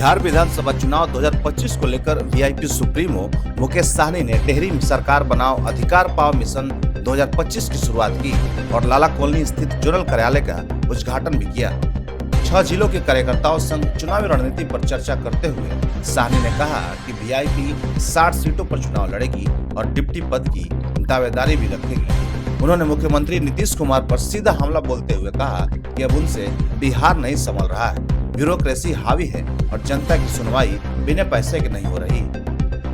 बिहार विधानसभा चुनाव 2025 को लेकर वीआईपी सुप्रीमो मुकेश सहनी ने टेहरी में सरकार बनाओ अधिकार पाओ मिशन 2025 की शुरुआत की और लाला कॉलोनी स्थित जोनल कार्यालय का उद्घाटन भी किया। 6 जिलों के कार्यकर्ताओं संग चुनावी रणनीति पर चर्चा करते हुए सहनी ने कहा कि वीआईपी 60 सीटों पर चुनाव लड़ेगी और डिप्टी पद की दावेदारी भी रखेगी। उन्होंने मुख्यमंत्री नीतीश कुमार पर सीधा हमला बोलते हुए कहा कि अब उनसे बिहार नहीं संभल रहा है, ब्यूरोक्रेसी हावी है और जनता की सुनवाई बिना पैसे के नहीं हो रही।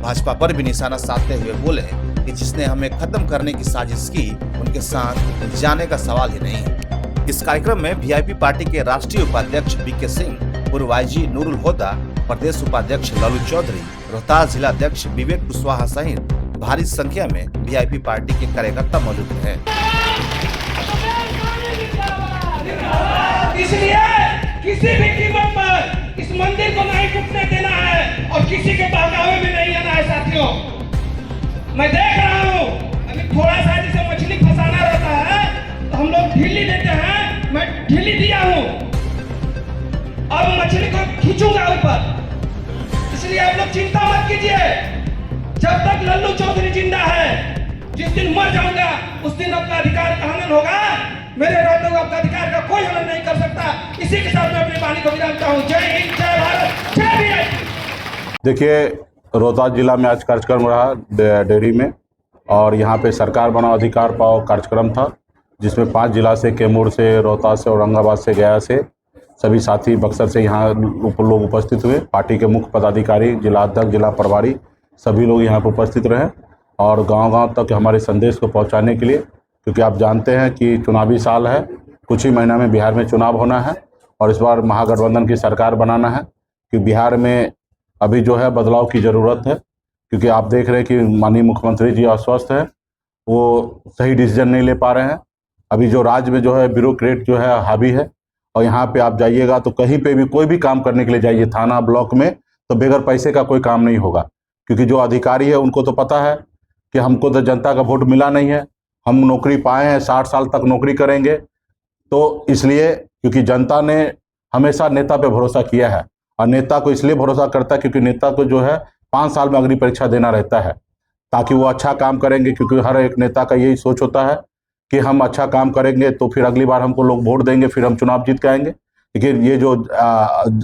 भाजपा पर भी निशाना साधते हुए बोले कि जिसने हमें खत्म करने की साजिश की उनके साथ जाने का सवाल ही नहीं। इस कार्यक्रम में वीआईपी पार्टी के राष्ट्रीय उपाध्यक्ष बीके सिंह, पूर्व आईजी नूरुल होदा, प्रदेश उपाध्यक्ष लालू चौधरी, रोहतास जिला अध्यक्ष विवेक कुशवाहा सहित भारी संख्या में वीआईपी पार्टी के कार्यकर्ता मौजूद हैं। इसलिए किसी भी कीमत पर इस मंदिर को नहीं टूटने देना है और किसी के बहकावे में नहीं आना है। साथियों, मैं देख रहा हूँ अभी थोड़ा सा जैसे मछली फंसाना रहता है तो हम लोग ढीली देते हैं। मैं ढीली दिया हूँ, अब मछली को खींचूंगा ऊपर। इसलिए आप लोग चिंता मत कीजिए, जब तक लल्लू चौधरी जिंदा है, जिस दिन मर जाऊंगा उस दिन आपका अधिकार का हनन होगा। मेरे रहते हुए आपका अधिकार का कोई हनन नहीं कर सकता। इसी के साथ मैं अपनी वाणी को विरामता हूँ। जय हिंद, जय भारत, जय वीआईपी। देखिए, रोहतास जिला में आज कार्यक्रम रहा डेहरी में, और यहाँ पे सरकार बनाओ अधिकार पाओ कार्यक्रम था, जिसमें 5 जिला से, कैमूर से, रोहतास से, औरंगाबाद से, गया से सभी साथी, बक्सर से यहाँ लोग उपस्थित हुए। पार्टी के मुख्य पदाधिकारी, जिला अध्यक्ष, जिला प्रभारी सभी लोग यहाँ पर उपस्थित रहे और गांव-गांव तक हमारे संदेश को पहुँचाने के लिए, क्योंकि आप जानते हैं कि चुनावी साल है, कुछ ही महीना में बिहार में चुनाव होना है और इस बार महागठबंधन की सरकार बनाना है। कि बिहार में अभी जो है बदलाव की ज़रूरत है, क्योंकि आप देख रहे हैं कि माननीय मुख्यमंत्री जी अस्वस्थ हैं, वो सही डिसीजन नहीं ले पा रहे हैं। अभी जो राज्य में जो है ब्यूरोक्रेट जो है हावी है, और यहाँ पे आप जाइएगा तो कहीं पे भी कोई भी काम करने के लिए जाइए थाना ब्लॉक में, तो बगैर पैसे का कोई काम नहीं होगा। क्योंकि जो अधिकारी है उनको तो पता है कि हमको तो जनता का वोट मिला नहीं है, हम नौकरी पाए हैं, 60 साल तक नौकरी करेंगे। तो इसलिए क्योंकि जनता ने हमेशा नेता पे भरोसा किया है, और नेता को इसलिए भरोसा करता है क्योंकि नेता को जो है 5 साल में अग्नि परीक्षा देना रहता है, ताकि वो अच्छा काम करेंगे। क्योंकि हर एक नेता का यही सोच होता है कि हम अच्छा काम करेंगे तो फिर अगली बार हमको लोग वोट देंगे, फिर हम चुनाव जीत के आएंगे। लेकिन ये जो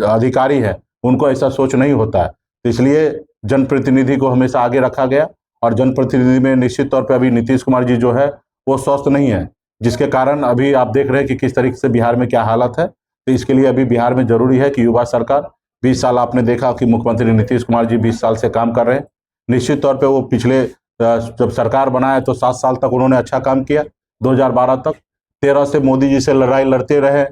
अधिकारी है उनको ऐसा सोच नहीं होता है। तो इसलिए जनप्रतिनिधि को हमेशा आगे रखा गया, और जनप्रतिनिधि में निश्चित तौर पे अभी नीतीश कुमार जी जो है वो स्वस्थ नहीं है, जिसके कारण अभी आप देख रहे हैं कि किस तरीके से बिहार में क्या हालत है। तो इसके लिए अभी बिहार में जरूरी है कि युवा सरकार, 20 साल आपने देखा कि मुख्यमंत्री नीतीश कुमार जी 20 साल से काम कर रहे हैं। निश्चित तौर पे वो पिछले जब सरकार बनाए तो 7 साल तक उन्होंने अच्छा काम किया, 2012 तक। 13 से मोदी जी से लड़ाई लड़ते रहे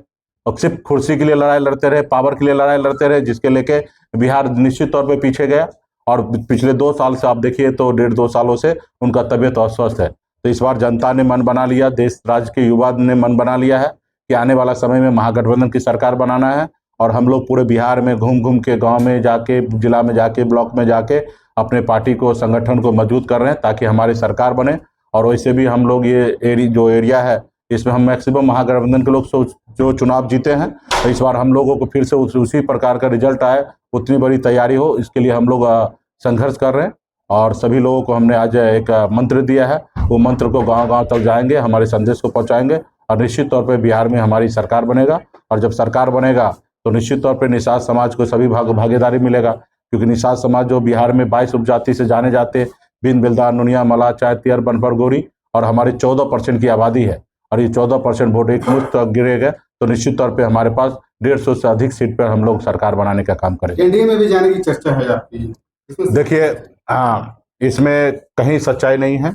और सिर्फ कुर्सी के लिए लड़ाई लड़ते रहे, पावर के लिए लड़ाई लड़ते रहे, जिसके लेके बिहार निश्चित तौर पे पीछे गया। और पिछले 2 साल से आप देखिए तो 1.5-2 सालों से उनका तबीयत अस्वस्थ है। तो इस बार जनता ने मन बना लिया, देश राज्य के युवा ने मन बना लिया है कि आने वाला समय में महागठबंधन की सरकार बनाना है। और हम लोग पूरे बिहार में घूम घूम के, गांव में जाके, जिला में जाके, ब्लॉक में जाके अपने पार्टी को, संगठन को मजबूत कर रहे हैं ताकि हमारी सरकार बने। और वैसे भी हम लोग ये जो एरिया है इसमें हम मैक्सिमम महागठबंधन के लोग जो चुनाव जीते हैं, तो इस बार हम लोगों को फिर से उसी प्रकार का रिजल्ट आए, उतनी बड़ी तैयारी हो, इसके लिए हम लोग संघर्ष कर रहे हैं। और सभी लोगों को हमने आज एक मंत्र दिया है, वो मंत्र को गांव-गांव तक जाएंगे, हमारे संदेश को पहुंचाएंगे, और निश्चित तौर पे बिहार में हमारी सरकार बनेगा। और जब सरकार बनेगा तो निश्चित तौर पे निषाद समाज को सभी भागीदारी मिलेगा, क्योंकि निषाद समाज जो बिहार में 22 उपजाति से जाने जाते, बिन, बिलदार, नुनिया, मला, चायतियर, बनपर, गोरी, और हमारी 14% की आबादी है, और ये 14% वोट एक मुश्त गिरेगा। तो निश्चित तौर पे हमारे पास 150 से अधिक सीट पर हम लोग सरकार बनाने का काम करेंगे। एनडीए में भी जाने की चर्चा है आपकी? देखिए, हाँ, इसमें कहीं सच्चाई नहीं है,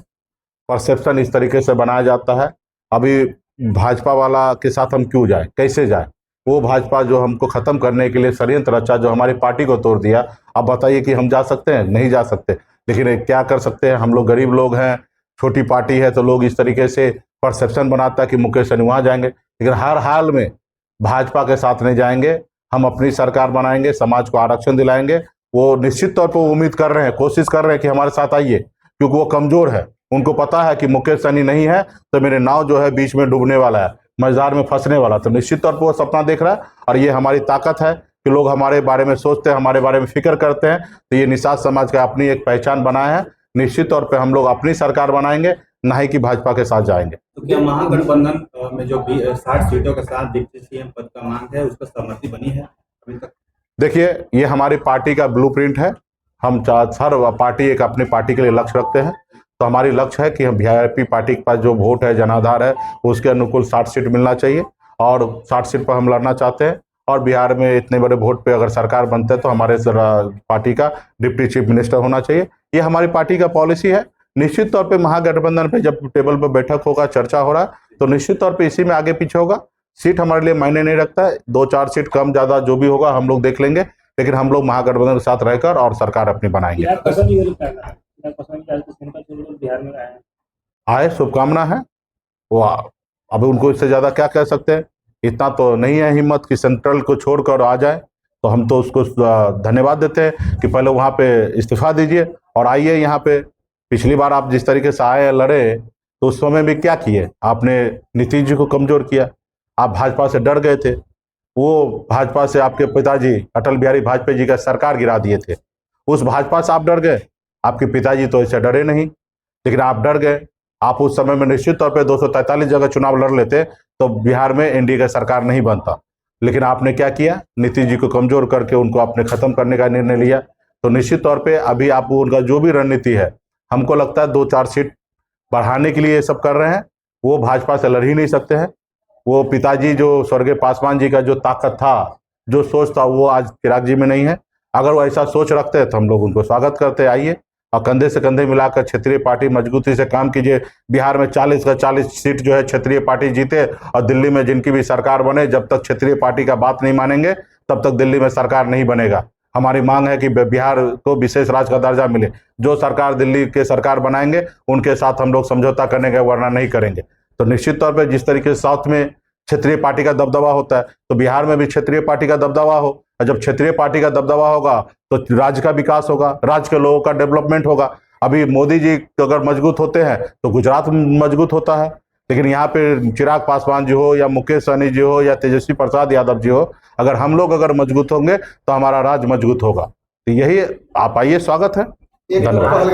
परसेप्शन इस तरीके से बनाया जाता है। अभी भाजपा वाला के साथ हम क्यों जाए, कैसे जाए? वो भाजपा जो हमको खत्म करने के लिए षड्यंत्र रचा, जो हमारी पार्टी को तोड़ दिया, अब बताइए कि हम जा सकते हैं? नहीं जा सकते। लेकिन क्या कर सकते हैं, हम लोग गरीब लोग हैं, छोटी पार्टी है, तो लोग इस तरीके से परसेप्शन बनाता है कि मुकेश सहनी वहाँ जाएंगे। लेकिन हर हाल में भाजपा के साथ नहीं जाएंगे, हम अपनी सरकार बनाएंगे, समाज को आरक्षण दिलाएंगे। वो निश्चित तौर पर उम्मीद कर रहे हैं, कोशिश कर रहे हैं कि हमारे साथ आइए, क्योंकि वो कमजोर है। उनको पता है कि मुकेश सहनी नहीं है तो मेरे नाव जो है बीच में डूबने वाला है, मझधार में फंसने वाला। तो निश्चित तौर पर वो सपना देख रहा है, और ये हमारी ताकत है कि लोग हमारे बारे में सोचते हैं, हमारे बारे में फिक्र करते हैं। तो ये निषाद समाज का अपनी एक पहचान बनाया है। निश्चित तौर पे हम लोग अपनी सरकार बनाएंगे, ना ही कि भाजपा के साथ जाएंगे। तो क्या महागठबंधन में जो 60 सीटों के साथ डिप्टी सीएम पद का मांग है, उसका सहमति बनी है अभी तक? देखिए, ये हमारी पार्टी का ब्लूप्रिंट है। हम हर पार्टी एक अपनी पार्टी के लिए लक्ष्य रखते हैं। तो हमारी लक्ष्य है कि हम वीआईपी पार्टी के पास जो वोट है, जनाधार है, उसके अनुकूल 60 सीट मिलना चाहिए और 60 सीट पर हम लड़ना चाहते हैं। और बिहार में इतने बड़े वोट पे अगर सरकार बनते है तो हमारे पार्टी का डिप्टी चीफ मिनिस्टर होना चाहिए। ये हमारी पार्टी का पॉलिसी है। निश्चित तौर पे महागठबंधन पे जब टेबल पर बैठक होगा, चर्चा हो रहा है, तो निश्चित तौर पे इसी में आगे पीछे होगा। सीट हमारे लिए मायने नहीं रखता है, 2-4 सीट कम ज्यादा जो भी होगा हम लोग देख लेंगे, लेकिन हम लोग महागठबंधन के साथ रहकर और सरकार अपनी बनाएंगे। बिहार में आए, शुभकामना है। वो अब उनको इससे ज्यादा क्या कह सकते हैं। इतना तो नहीं है हिम्मत कि सेंट्रल को छोड़कर आ जाए। तो हम तो उसको धन्यवाद देते हैं कि पहले वहाँ पे इस्तीफा दीजिए और आइए यहाँ पे। पिछली बार आप जिस तरीके से आए, लड़े, तो उस समय भी क्या किए आपने? नीतीश जी को कमजोर किया। आप भाजपा से डर गए थे। वो भाजपा से आपके पिताजी अटल बिहारी वाजपेयी जी का सरकार गिरा दिए थे। उस भाजपा से आप डर गए। आपके पिताजी तो ऐसे डरे नहीं, लेकिन आप डर गए। आप उस समय में निश्चित तौर पे 243 जगह चुनाव लड़ लेते तो बिहार में एनडीए का सरकार नहीं बनता। लेकिन आपने क्या किया? नीतीश जी को कमजोर करके उनको आपने खत्म करने का निर्णय लिया। तो निश्चित तौर पे अभी आप उनका जो भी रणनीति है, हमको लगता है 2-4 सीट बढ़ाने के लिए ये सब कर रहे हैं। वो भाजपा से लड़ ही नहीं सकते हैं। वो पिताजी जो स्वर्गीय पासवान जी का जो ताकत था, जो सोच था, वो आज चिराग जी में नहीं है। अगर वो ऐसा सोच रखते हैं तो हम लोग उनको स्वागत करते, आइए और कंधे से कंधे मिलाकर क्षेत्रीय पार्टी मजबूती से काम कीजिए। बिहार में 40 का 40 सीट जो है क्षेत्रीय पार्टी जीते और दिल्ली में जिनकी भी सरकार बने, जब तक क्षेत्रीय पार्टी का बात नहीं मानेंगे तब तक दिल्ली में सरकार नहीं बनेगा। हमारी मांग है कि बिहार को विशेष राज्य का दर्जा मिले। जो सरकार दिल्ली के सरकार बनाएंगे उनके साथ हम लोग समझौता करने का, वरना नहीं करेंगे। तो निश्चित तौर पर जिस तरीके से साउथ में क्षेत्रीय पार्टी का दबदबा होता है, तो बिहार में भी क्षेत्रीय पार्टी का दबदबा हो। और जब क्षेत्रीय पार्टी का दबदबा होगा तो राज्य का विकास होगा, राज्य के लोगों का डेवलपमेंट होगा। अभी मोदी जी अगर मजबूत होते हैं तो गुजरात मजबूत होता है, लेकिन यहाँ पे चिराग पासवान जी हो या मुकेश सहनी जी हो या तेजस्वी प्रसाद यादव जी हो, अगर हम लोग अगर मजबूत होंगे तो हमारा राज्य मजबूत होगा। तो यही आप आइए, स्वागत है। धन्यवाद।